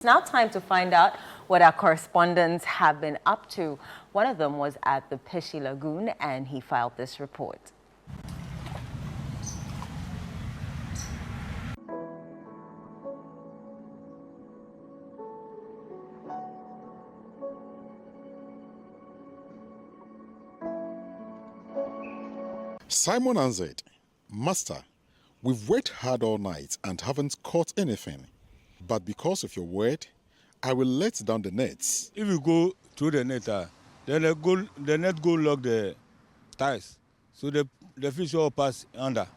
It's now time to find out what our correspondents have been up to. One of them was at the Peshi Lagoon and he filed this report. Simon answered, "Master, we've worked hard all night and haven't caught anything. But because of your word, I will let down the nets." If you go through the net, then the net go lock the ties. So the fish all pass under.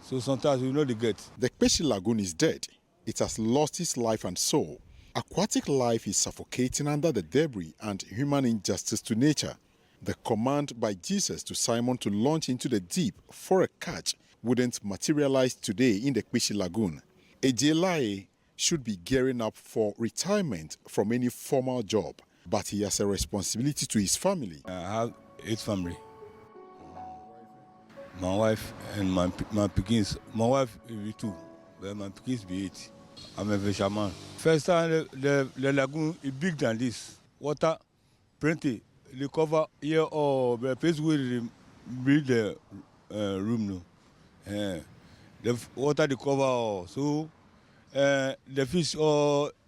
So sometimes you know the gate. The Peshi Lagoon is dead. It has lost its life and soul. Aquatic life is suffocating under the debris and human injustice to nature. The command by Jesus to Simon to launch into the deep for a catch wouldn't materialize today in the Peshi Lagoon. Ejelaye should be gearing up for retirement from any formal job, but he has a responsibility to his family. I have 8 family. My wife and my pickings. My wife will be 2, but my pickings be 8. I'm a fisherman. First time the lagoon is big than this. Water, plenty. They cover here or the place where they build the room now. The water they cover all. So the fish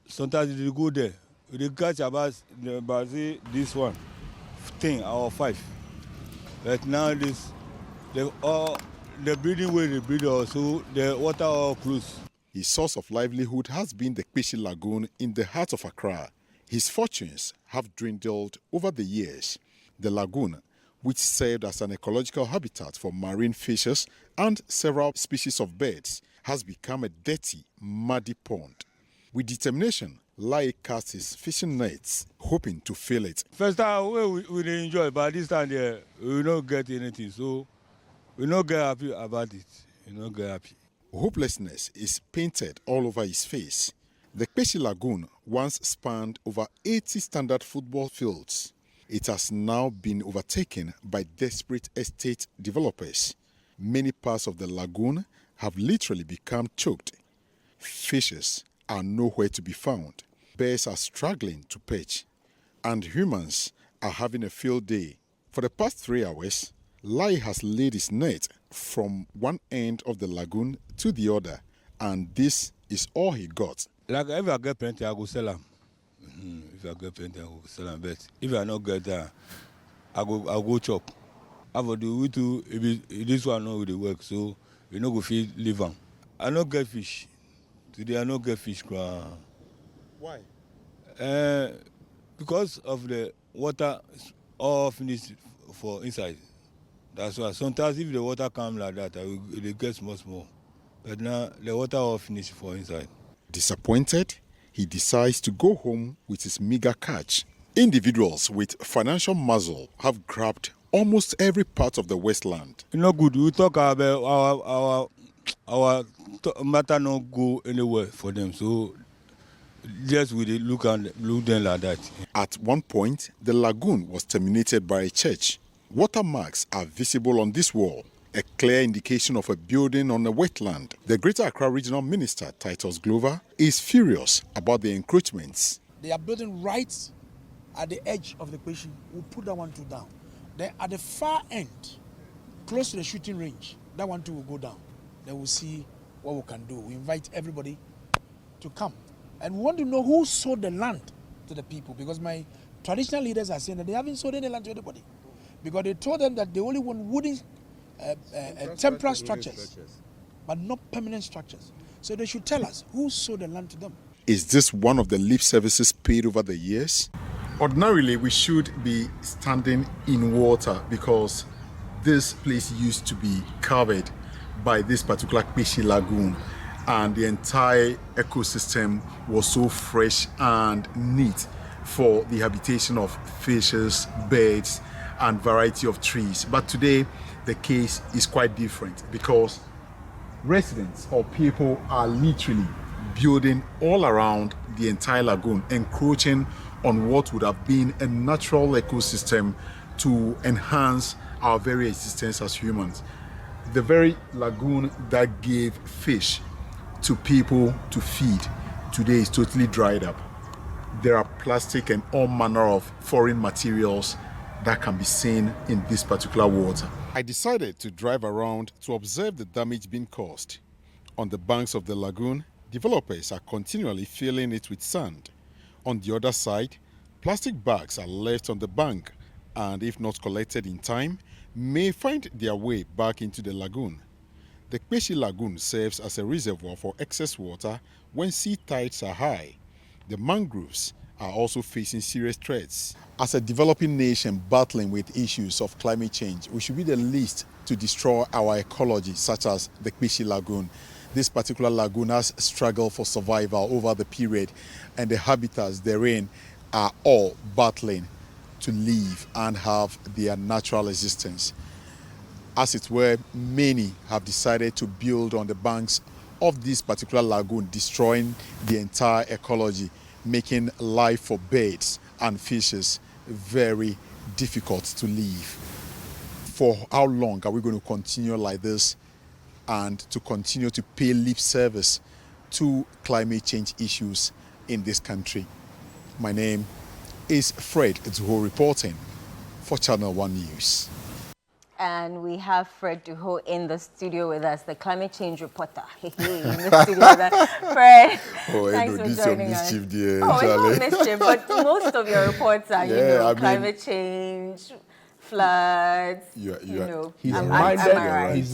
sometimes they go there. They catch about this one thing or 5. But now the breeding where they breed also the water all close. His source of livelihood has been the Peshi Lagoon in the heart of Accra. His fortunes have dwindled over the years. The lagoon, which served as an ecological habitat for marine fishes and several species of birds, has become a dirty, muddy pond. With determination, Lai casts his fishing nets, hoping to fill it. First time we enjoy, but this time we don't get anything, so we don't get happy about it. We don't get happy. Hopelessness is painted all over his face. The Peshi Lagoon once spanned over 80 standard football fields. It has now been overtaken by desperate estate developers. Many parts of the lagoon have literally become choked. Fishes are nowhere to be found. Bears are struggling to perch. And humans are having a field day. For the past 3 hours, Lai has laid his net from one end of the lagoon to the other, and this is all he got. Like if I get plenty, I go sell them. If I get plenty, I go sell them. But if I not get that, I go chop. I will do it too. This one not will work, so we no go feed live them. I not get fish. Today I not get fish. Why? Because of the water all finished for inside. That's why sometimes if the water come like that, it gets much more. But now the water all finished for inside. Disappointed, he decides to go home with his meager catch. Individuals with financial muscle have grabbed almost every part of the Westland. It's not good. We talk about our matter not go anywhere for them. So just we look them like that. At one point, the lagoon was terminated by a church. Watermarks are visible on this wall, a clear indication of a building on a wetland. The Greater Accra Regional Minister, Titus Glover, is furious about the encroachments. They are building right at the edge of the Peshi. We'll put that one too down. Then at the far end, close to the shooting range, that one too will go down. Then we'll see what we can do. We invite everybody to come. And we want to know who sold the land to the people, because my traditional leaders are saying that they haven't sold any land to anybody. Because they told them that they only want wooden temporary structures, but not permanent structures. So they should tell us who sold the land to them. Is this one of the lip services paid over the years? Ordinarily, we should be standing in water because this place used to be covered by this particular Peshi Lagoon, and the entire ecosystem was so fresh and neat for the habitation of fishes, birds, and variety of trees. But today, the case is quite different because residents or people are literally building all around the entire lagoon, encroaching on what would have been a natural ecosystem to enhance our very existence as humans. The very lagoon that gave fish to people to feed today is totally dried up. there are plastic and all manner of foreign materials that can be seen in this particular water. I decided to drive around to observe the damage being caused. On the banks of the lagoon, developers are continually filling it with sand. On the other side, plastic bags are left on the bank and, if not collected in time, may find their way back into the lagoon. The Kpeshi Lagoon serves as a reservoir for excess water when sea tides are high. The mangroves are also facing serious threats. As a developing nation battling with issues of climate change, we should be the least to destroy our ecology, such as the Kpeshi Lagoon. This particular lagoon has struggled for survival over the period, and the habitats therein are all battling to live and have their natural existence. As it were, many have decided to build on the banks of this particular lagoon, destroying the entire ecology, making life for birds and fishes very difficult to live. For how long are we going to continue like this and to continue to pay lip service to climate change issues in this country? My name is Fred Duho reporting for Channel One News. And we have Fred Duho in the studio with us, the climate change reporter. In the studio with us. Fred, thanks for joining us. Dear, it's not mischief, but most of your reports are, climate change, floods. He's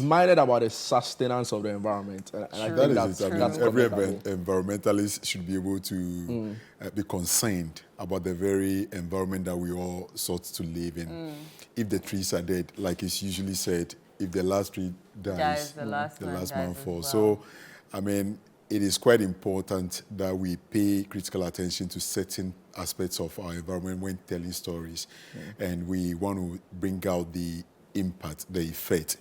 minded about the sustenance of the environment. And I think that's every environmentalist should be able to be concerned about the very environment that we all sought to live in. If the trees are dead, like it's usually said, if the last tree dies, the last man falls. Well. So, it is quite important that we pay critical attention to certain aspects of our environment when telling stories. And we want to bring out the impact, the effect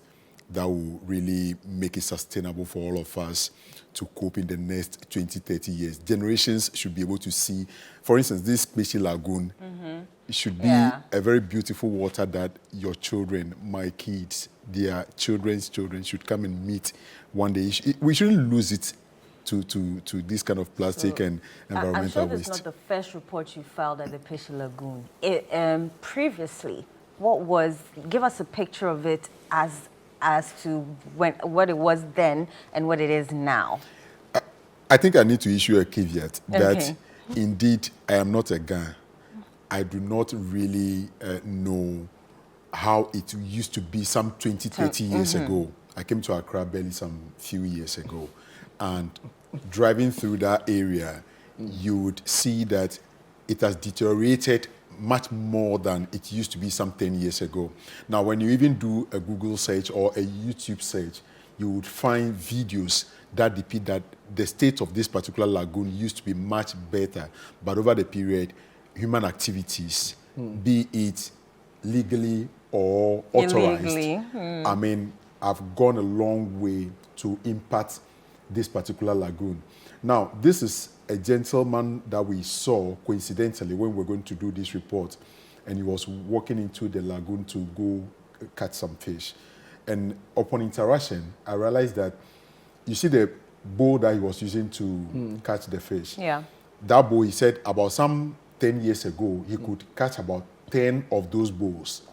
that will really make it sustainable for all of us to cope in the next 20, 30 years. Generations should be able to see, for instance, this Kpeshi Lagoon, it should be a very beautiful water that your children, my kids, their children's children should come and meet one day. We shouldn't lose it to this kind of plastic and environmental waste. I'm sure this is not the first report you filed at the Kpeshi Lagoon. Previously, give us a picture of it as to what it was then and what it is now. I think I need to issue a caveat that indeed I am not a Ghan. I do not really know how it used to be some 20, 30 years ago. I came to Accra barely some few years ago. And driving through that area, you would see that it has deteriorated much more than it used to be some 10 years ago. Now, when you even do a Google search or a YouTube search, you would find videos that depict that the state of this particular lagoon used to be much better. But over the period, human activities, be it legally or authorized, have gone a long way to impact this particular lagoon. Now, this is a gentleman that we saw coincidentally when we were going to do this report, and he was walking into the lagoon to go catch some fish. And upon interaction, I realized that, you see the bow that he was using to catch the fish? Yeah. That bow, he said, about some 10 years ago, he could catch about 10 of those bows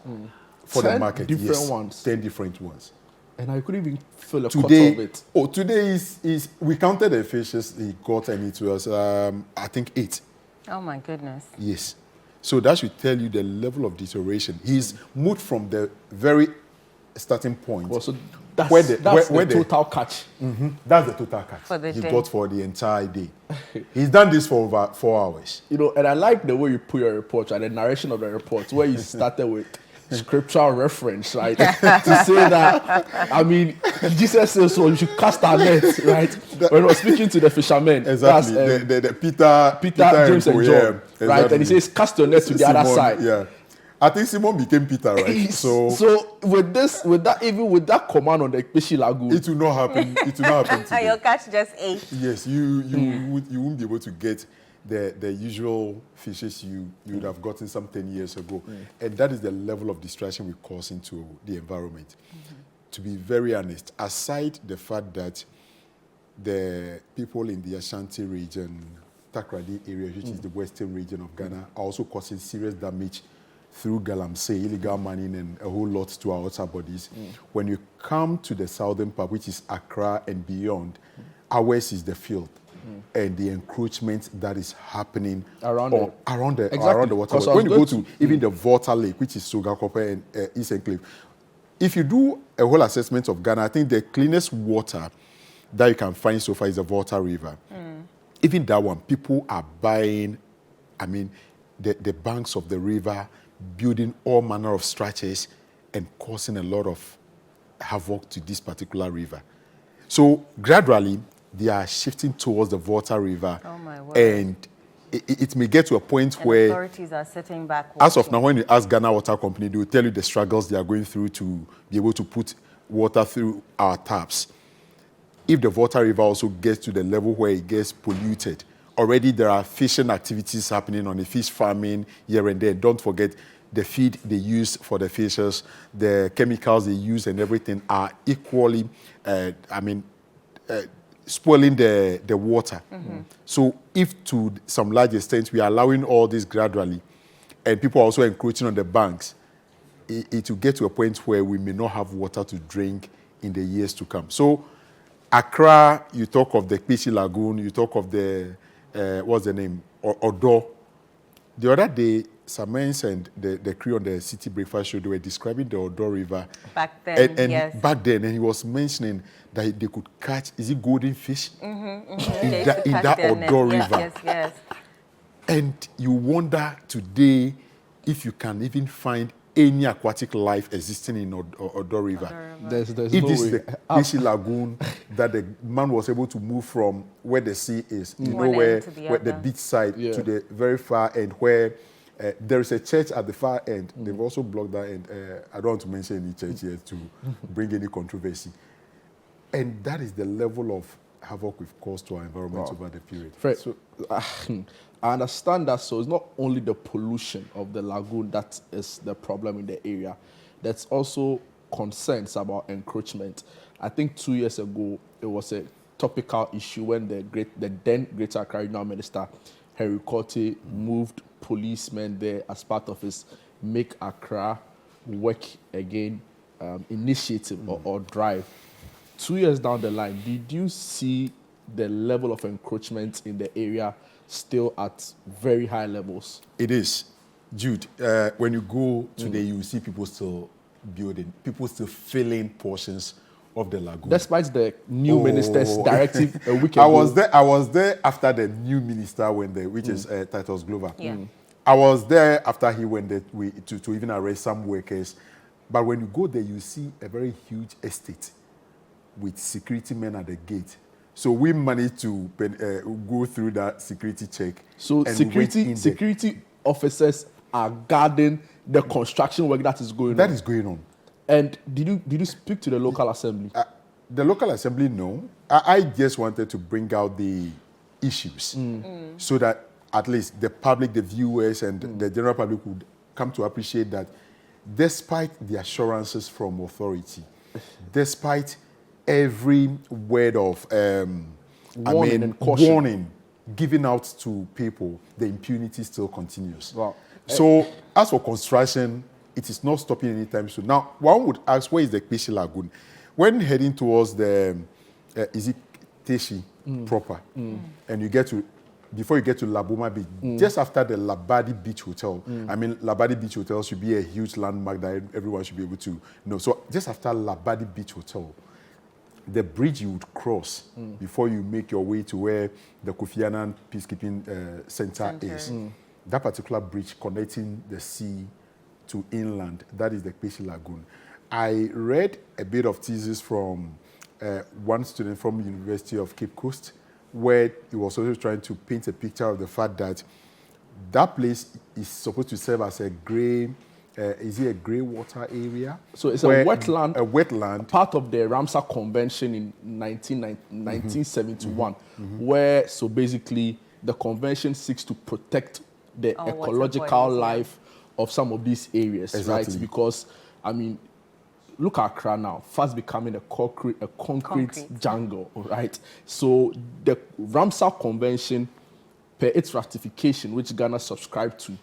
for the market. 10 different ones? 10 different ones. And I couldn't even feel a quarter of it. Oh, today we counted the fishes he caught, and it was, I think, 8. Oh, my goodness. Yes. So that should tell you the level of deterioration. He's moved from the very starting point. Well, so that's the total catch. That's the total catch for the he day. got for the entire day. He's done this for over 4 hours. And I like the way you put your report, right? The narration of the report, where you started with scriptural reference, right? To say that, Jesus says so, you should cast our net, right? When he was speaking to the fishermen. Exactly. The Peter, James and John, exactly. Right? And he says, cast your net to the other side. Yeah. I think Simon became Peter, right? So with that command on the Kpeshi Lagoon, it will not happen. It will not happen today. Your catch just 8. Yes, you won't be able to get the usual fishes you would have gotten some 10 years ago. And that is the level of distraction we cause into the environment. To be very honest, aside the fact that the people in the Ashanti region Takoradi area, which is the western region of Ghana, are also causing serious damage through galamsey, illegal mining, and a whole lot to our water bodies. When you come to the southern part, which is Accra and beyond, ours is the field. And the encroachment that is happening around the water. When you go to even the Volta Lake, which is Sogakope and East Enclave, if you do a whole assessment of Ghana, I think the cleanest water that you can find so far is the Volta River. Even that one, people are buying, the banks of the river, building all manner of structures and causing a lot of havoc to this particular river. So gradually, they are shifting towards the Volta River. Oh my word. And it may get to a point where authorities are sitting back watching. As of now, when you ask Ghana Water Company, they will tell you the struggles they are going through to be able to put water through our taps. If the Volta River also gets to the level where it gets polluted, already there are fishing activities happening on the fish farming here and there. Don't forget the feed they use for the fishes, the chemicals they use and everything are equally, spoiling the water. So if to some large extent we are allowing all this gradually and people are also encroaching on the banks, it will get to a point where we may not have water to drink in the years to come. So Accra, you talk of the Kpishi Lagoon, you talk of the, what's the name, Odo. The other day, Samens and the crew on the City Breakfast Show, they were describing the Odo River. Back then, and yes. Back then, and he was mentioning that they could catch, is it golden fish? In that Odo River. Yes. And you wonder today if you can even find any aquatic life existing in Odo River. There's If no this is way. the Kpishi Lagoon that the man was able to move from where the sea is, where the beach side to the very far end, where there is a church at the far end. They've also blocked that end. I don't want to mention any church here to bring any controversy. And that is the level of havoc we've caused to our environment over the period. Fred, so, I understand that. So it's not only the pollution of the lagoon that is the problem in the area. There's also concerns about encroachment. I think 2 years ago, it was a topical issue when the then Greater Accra Regional Minister, Henry Korte, moved policemen there as part of his Make Accra Work Again initiative or drive. 2 years down the line, did you see the level of encroachment in the area still at very high levels? It is. Jude, when you go today, you will see people still building, people still filling portions of the lagoon. Despite the new minister's directive a week ago. I was there after the new minister went there, which is Titus Glover. Yeah. I was there after he went there to even arrest some workers. But when you go there, you see a very huge estate with security men at the gate. So we managed to go through that security check. So and security officers are guarding the construction work that is going on. That is going on. And did you speak to the local assembly? The local assembly, no. I just wanted to bring out the issues so that at least the public, the viewers, and the general public would come to appreciate that despite the assurances from authority, despite every word of warning given out to people, the impunity still continues. Wow. So as for construction, it is not stopping anytime soon. Now, one would ask, where is the Kpishi Lagoon? When heading towards the, is it Teshi proper? And you get to, before you get to Laboma Beach, just after the Labadi Beach Hotel, Labadi Beach Hotel should be a huge landmark that everyone should be able to know. So just after Labadi Beach Hotel, the bridge you would cross before you make your way to where the Kofi Annan Peacekeeping Center is. That particular bridge connecting the sea to inland, that is the Kpishi Lagoon. I read a bit of thesis from one student from the University of Cape Coast, where he was also trying to paint a picture of the fact that that place is supposed to serve as a grey, is it a grey water area? So it's a wetland. A wetland. Part of the Ramsar Convention in 1971, where, so basically, the convention seeks to protect the ecological life of some of these areas, right? Because, look at Accra now, fast becoming a concrete jungle, right? So the Ramsar Convention per its ratification, which Ghana subscribed to,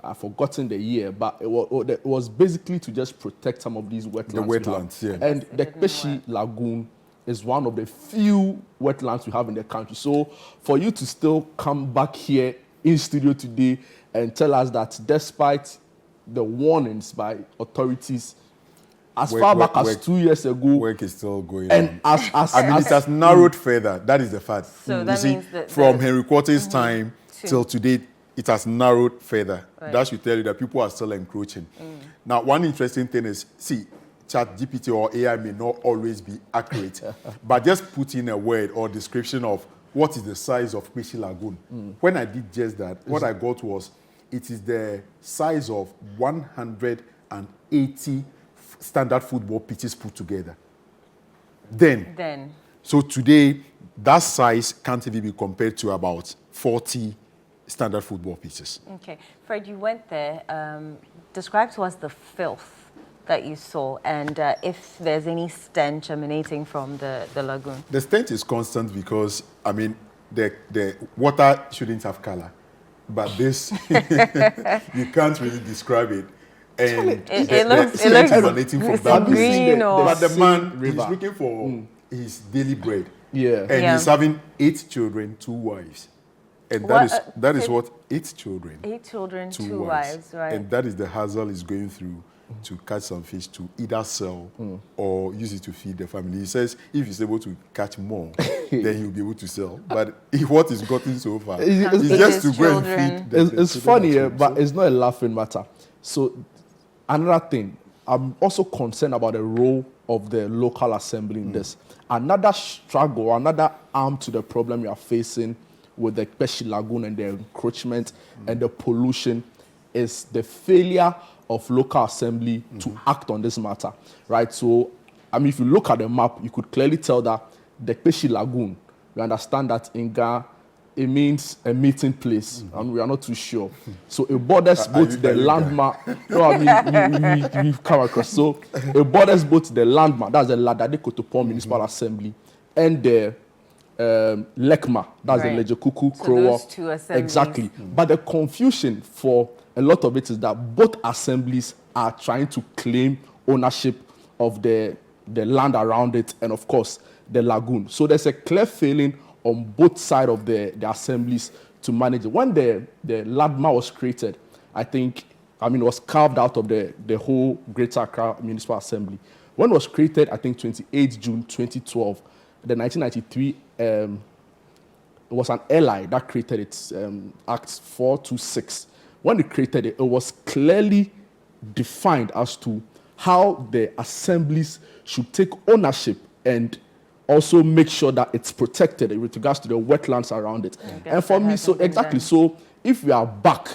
I've forgotten the year, but it was basically to just protect some of these wetlands. The wetlands, yeah. And the Peshi Lagoon is one of the few wetlands we have in the country. So for you to still come back here in studio today and tell us that despite the warnings by authorities as far back as 2 years ago, work is still going and on. It has narrowed further. That is the fact. So that means that from Henry Quarter's time till today, it has narrowed further. Right. That should tell you that people are still encroaching. Now, one interesting thing is, see, ChatGPT or AI may not always be accurate, but just put in a word or description of what is the size of Peshi Lagoon. When I did just that, what I got was, it is the size of 180 standard football pitches put together. So today, that size can't even be compared to about 40 standard football pitches. Okay. Fred, you went there. Describe to us the filth that you saw and if there's any stench emanating from the lagoon. The stench is constant because, I mean, the water shouldn't have color. But this, you can't really describe it. And it looks emanating from that green or... But the man, he's looking for his daily bread. Yeah. And he's having 8 children, 2 wives. And that is what 8 children. 8 children, 2 wives, right. And that is the hassle he's going through to catch some fish to either sell or use it to feed the family. He says if he's able to catch more, then he'll be able to sell. But what he's gotten so far is just to go and feed the It's funny, but it's not a laughing matter. So another thing, I'm also concerned about the role of the local assembly in this. Another struggle, another arm to the problem we are facing with the Peshi Lagoon and the encroachment and the pollution is the failure of local assembly to act on this matter, right? So, I mean, if you look at the map, you could clearly tell that the Peshi Lagoon, we understand that in Ghana, it means a meeting place, and we are not too sure. So it borders both the landmark. No, I mean, we've come across. So it borders both the landmark, that's the Ladade Kotopon Municipal Assembly, and the Lekma, that's the Lejekuku Krowo. Those 2 assemblies. Exactly. But the confusion for a lot of it is that both assemblies are trying to claim ownership of the land around it and, of course, the lagoon. So there's a clear failing on both sides of the assemblies to manage it. When the LADMA was created, it was carved out of the whole Greater Accra Municipal Assembly. When it was created, I think 28 June 2012, the 1993, it was an ally that created it, Act 426. When they created it, it was clearly defined as to how the assemblies should take ownership and also make sure that it's protected with regards to the wetlands around it. And for me, so exactly, so if we are back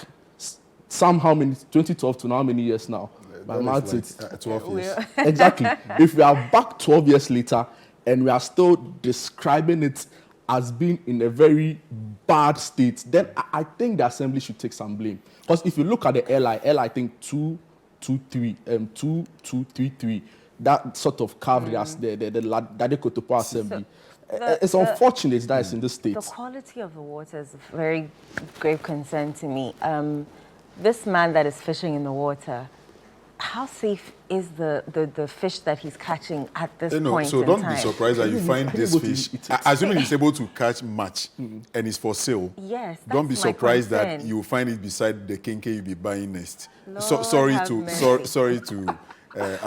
somehow, 2012 to now, how many years now? My math is 12 years. Exactly. If we are back 12 years later and we are still describing it as being in a very bad state, then I think the assembly should take some blame. Because if you look at the LI, I think 2233, that sort of carved as the Dade Kotopo assembly. It's unfortunate that it's in this state. The quality of the water is a very grave concern to me. This man that is fishing in the water, how safe is the fish that he's catching at this point so in don't time? be surprised that you find this fish, assuming he's able to catch much and it's for sale. Yes, don't be that's my surprised concern. that you find it beside the kinke you'll be buying next. Lord Sorry have to mercy. print Lord,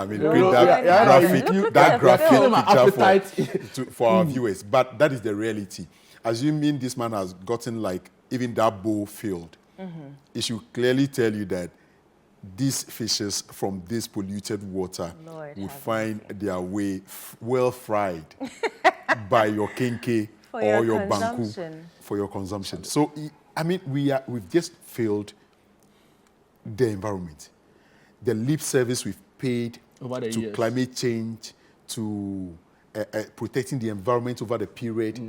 that graphic picture for our viewers, but that is the reality. Assuming this man has gotten like even that bowl filled, it should clearly tell you that these fishes from this polluted water would find their way well fried by your kenke or your banku for your consumption. So, I mean, we've just failed the environment. The lip service we've paid to climate change, to protecting the environment over the period,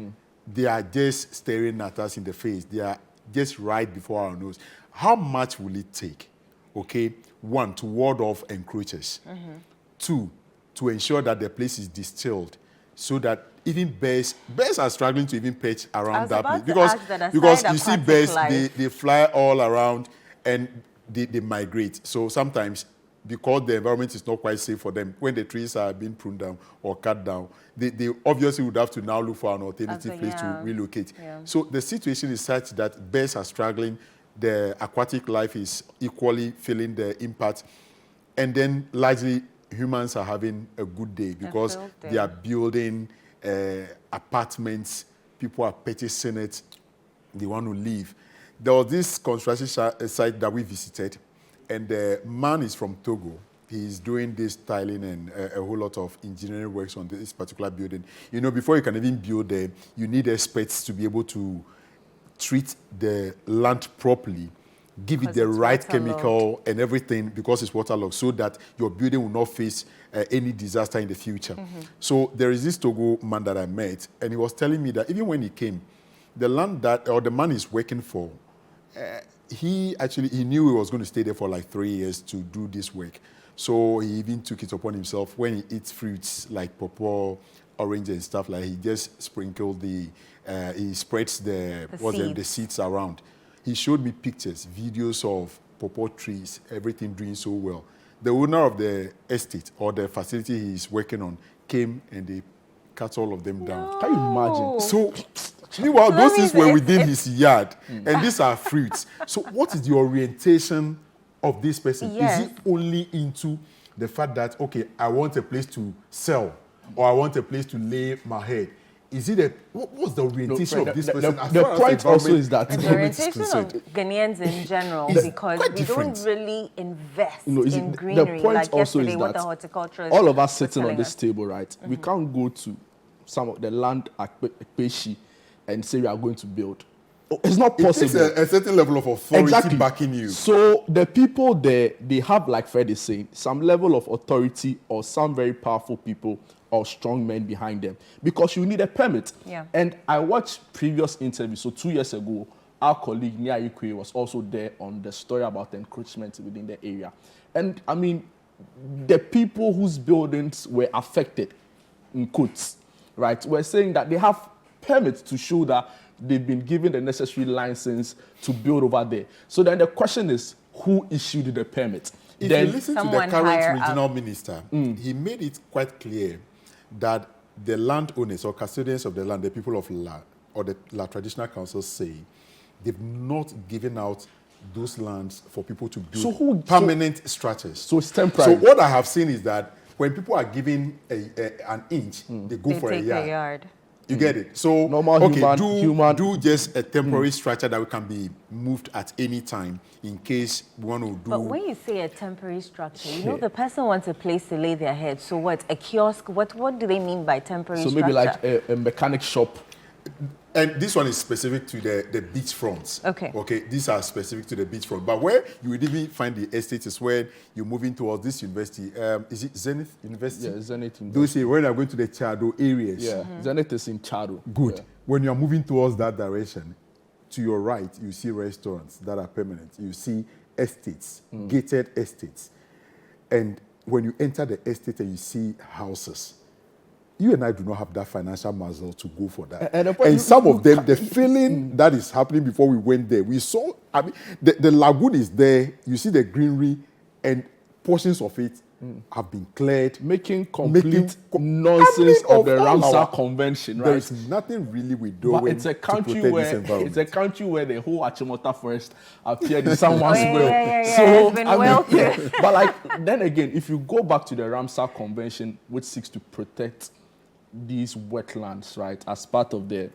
they are just staring at us in the face. They are just right before our nose. How much will it take? Okay, 1, to ward off encroachers. 2, to ensure that the place is distilled so that even bears are struggling to even perch I around was that about place to ask that because aside you see aquatic bears life. they fly all around and they migrate. So sometimes because the environment is not quite safe for them, when the trees are being pruned down or cut down, they obviously would have to now look for an alternative place to relocate. Yeah. So the situation is such that bears are struggling. The aquatic life is equally feeling the impact. And then largely humans are having a good day because they are building apartments, people are purchasing it, they want to live. There was this construction site that we visited, and the man is from Togo. He's doing this tiling and a whole lot of engineering works on this particular building. You know, before you can even build there, you need experts to be able to treat the land properly, give it the right chemical and everything because it's waterlogged so that your building will not face any disaster in the future. So there is this Togo man that I met, and he was telling me that even when he came, the land that, or the man he's working for, he knew he was going to stay there for like 3 years to do this work. So he even took it upon himself when he eats fruits like pawpaw, orange and stuff, like he just sprinkled he spreads the seeds around. He showed me pictures, videos of pawpaw trees, everything doing so well. The owner of the estate or the facility he's working on came and they cut all of them down. Can you imagine? So, meanwhile, those things were within his yard, and these are fruits. So, what is the orientation of this person? Yes. Is he only into the fact that, okay, I want a place to sell, or I want a place to lay my head? Is it what's the orientation of this person? The point also is that the orientation of Ghanaians in general, because we don't really invest in greenery. The point like also yesterday, is what that the horticulturist all of us sitting was on this table, right? We can't go to some of the land at Peshi and say we are going to build. It's not possible. It takes a certain level of authority backing you. So the people there, they have, like Fred is saying, some level of authority or some very powerful people or strong men behind them, because you need a permit. Yeah. And I watched previous interviews. So 2 years ago, our colleague Nia Ikwe was also there on the story about encroachment within the area. And I mean, the people whose buildings were affected, in quotes, right, were saying that they have permits to show that they've been given the necessary license to build over there. So then the question is, who issued the permit? If you listen to the current regional minister, he made it quite clear that the landowners or custodians of the land, the people of La, or the La Traditional Council say, they've not given out those lands for people to build permanent structures. So it's temporary. So what I have seen is that when people are given an inch, they go for a yard. You get it? So, do just a temporary structure that can be moved at any time in case we want to do. But when you say a temporary structure, you know, the person wants a place to lay their head. So what, a kiosk, what do they mean by temporary structure? So maybe like a mechanic shop. And this one is specific to the beach fronts. Okay. Okay, these are specific to the beach front. But where you would even find the estate is where you're moving towards this university. Is it Zenith University? Yeah, Zenith University. Do you see when you're going to the Chado areas? Yeah, Zenith is in Chado. Good. Yeah. When you're moving towards that direction, to your right, you see restaurants that are permanent. You see estates, gated estates. And when you enter the estate and you see houses, you and I do not have that financial muscle to go for that. And some of them, the feeling that is happening before we went there, we saw, I mean, the lagoon is there, you see the greenery, and portions of it have been cleared. Making complete nonsense of the Ramsar Convention, right? There is nothing really we do. But it's a country where the whole Achimota forest appeared in someone's will. So it's been but like then again, if you go back to the Ramsar Convention, which seeks to protect these wetlands, right, as part of the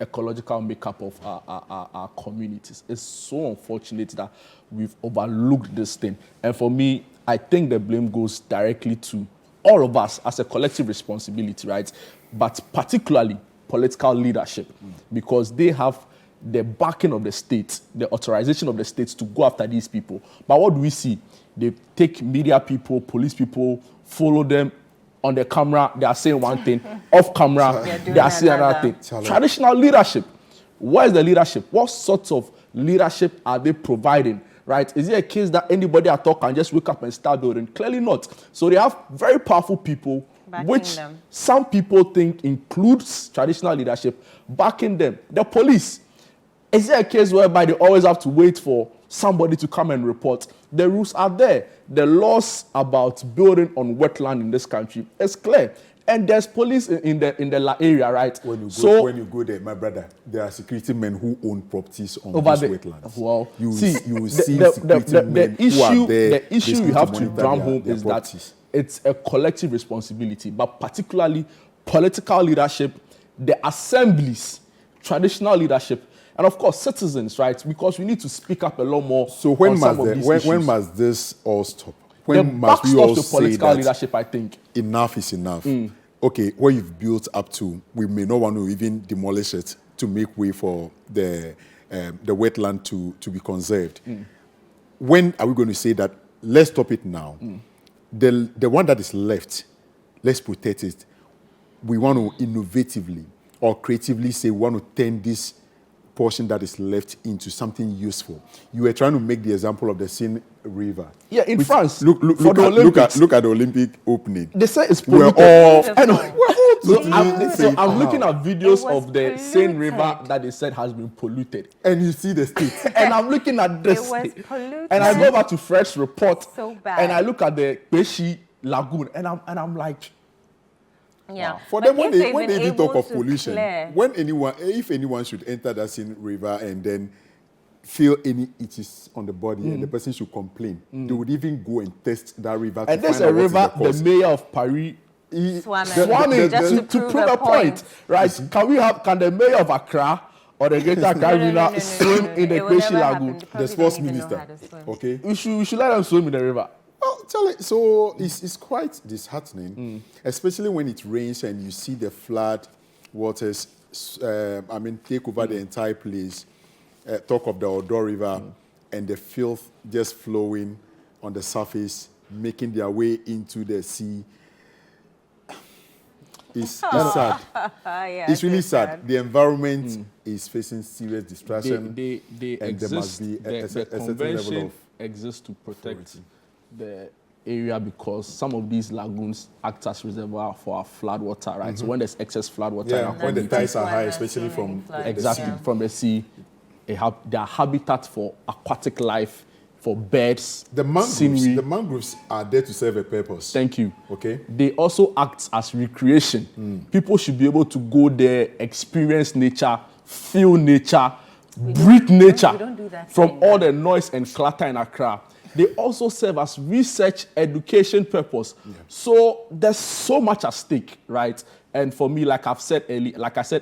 ecological makeup of our communities, it's so unfortunate that we've overlooked this thing. And for me, I think the blame goes directly to all of us as a collective responsibility, right? But particularly political leadership, because they have the backing of the state, the authorization of the states to go after these people. But what do we see? They take media people, police people, follow them. On the camera, they are saying one thing. Off camera, they are saying another thing. Traditional leadership. Where is the leadership? What sorts of leadership are they providing? Right? Is it a case that anybody at all can just wake up and start building? Clearly not. So they have very powerful people Backing which them. some people think includes traditional leadership, backing them. The police. Is there a case whereby they always have to wait for somebody to come and report? The rules are there. The laws about building on wetland in this country is clear. And there's police in the area, right? When you go there, my brother, there are security men who own properties on Over these the wetlands. well, you will the see security men who are there. the issue basically you have to monitor drum their- home their is properties. that it's a collective responsibility, but particularly political leadership, the assemblies, traditional leadership, and of course citizens, right? Because we need to speak up a lot more. So when on some of must these when issues. must this all stop? The When must buck we all stops to say political that leadership? I think. enough is enough? Okay, what you've built up to, we may not want to even demolish it to make way for the wetland to be conserved. When are we going to say that? Let's stop it now. The one that is left, let's protect it. We want to innovatively or creatively say we want to turn this portion that is left into something useful. You were trying to make the example of the Seine River. Yeah, in Which- France, Look for the at Olympics. the Olympic opening. They say it's We're polluted. all I know. So totally I'm, safe looking now. at videos It was of the Seine River polluted. that they said has been polluted. And you see the state. And I'm looking at this. It was polluted. And I go back to Fred's report. So bad. And I look at the Peshi Lagoon. And I'm like, Yeah. For But them, when if they they've been even talk able of to pollution, clear- if anyone should enter that Seine River and then feel any itches on the body and the person should complain, they would even go and test that river. and to there's find a out what is river, the cause. the mayor of Paris Swam swimming it, just to prove a point. Right? Can the mayor of Accra or the Greater Accra Regional swim in the It will Peshi never Lagoon? happen. They probably The sports don't even know minister. how to swim. Okay. We should let them swim in the river. Well, tell it. So it's quite disheartening, especially when it rains and you see the flood waters. Take over the entire place. Talk of the Odo River and the filth just flowing on the surface, making their way into the sea. It's sad. Yeah, It's really it's sad. The environment is facing serious destruction. They and there must exist. be The certain level convention of exists to protect authority. the area because some of these lagoons act as reservoir for our flood water, right? So when there's excess flood water, Yeah, in when the communities, tides are high, Why especially so many from floods? the exactly sea. from the sea, they are habitat for aquatic life, for birds, scenery. The mangroves are there to serve a purpose. Thank you. Okay. They also act as recreation. People should be able to go there, experience nature, feel nature, breathe nature we don't do that from thing, all the noise and clutter in Accra. They also serve as research, education purpose. So there's so much at stake, right? And for me, like I said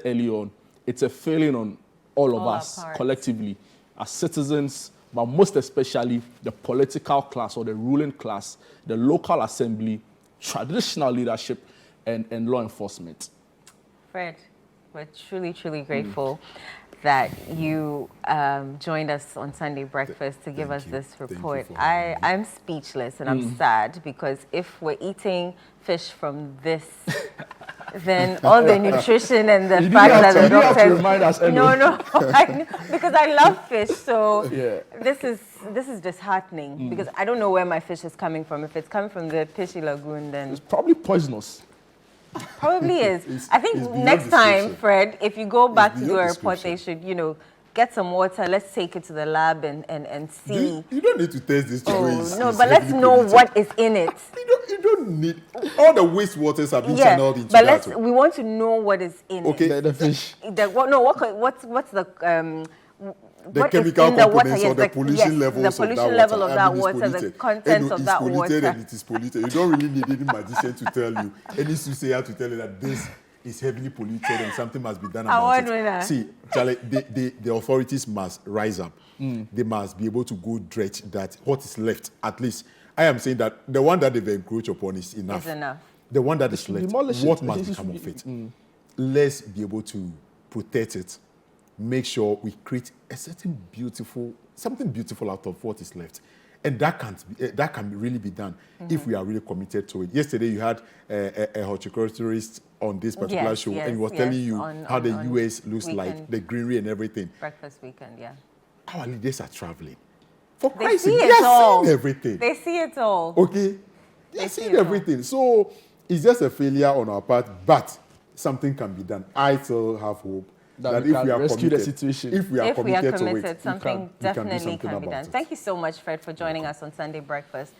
early on, it's a failing on all of All our us parts. collectively as citizens, but most especially the political class or the ruling class, the local assembly, traditional leadership, and law enforcement. Fred, we're truly, truly grateful that you joined us on Sunday Breakfast to give us you. this Thank you report. for having me. I'm speechless and I'm sad because if we're eating fish from this, then all the nutrition and the didn't fact have that to- the you didn't have to doctors... remind us, No, Emily. no, I know, because I love fish, so Yeah. this is disheartening because I don't know where my fish is coming from. If it's coming from the Pishi Lagoon, then It's probably poisonous. probably is. I think it's beyond next time, description. Fred, if you go back to do a beyond report, they description. should, get some water. Let's take it to the lab and see. You don't need to test this to know Oh it's- no, it's but let's heavily know polluted. what is in it. You don't need all the wastewaters have been Yeah, channeled into but that. we want to know what is in Okay. it. The fish. What's the what is chemical in the water? components Yes, or the pollution levels the pollution of level that of water. that I mean, it's water, the polluted. contents And of it's that polluted water. and it is polluted. You don't really need any magician to tell you, any soothsayer to tell you that this is heavily polluted and something must be done about Award it. winner. See, Charlie, the authorities must rise up. They must be able to go dredge that what is left. At least, I am saying that the one that they've encroached upon is enough. Is enough. The one that is left, demolish it. what It must should become be- of it? Let's be able to protect it. Make sure we create something beautiful out of what is left. And that can really be done if we are really committed to it. Yesterday, you had a horticulturist on this particular Yes, show, yes, and he was yes, telling you on- how the on US looks like, weekend. the greenery and everything. Breakfast weekend, yeah. Our leaders are traveling. For They Christ's see sake, it they are all. seeing everything. They see it all. Okay? They are see seeing it all. everything. So it's just a failure on our part, but something can be done. I still have hope That we can rescue the situation. if we are committed to it, something we can do definitely something can be about done. it. Thank you so much, Fred, for joining us on Sunday Breakfast.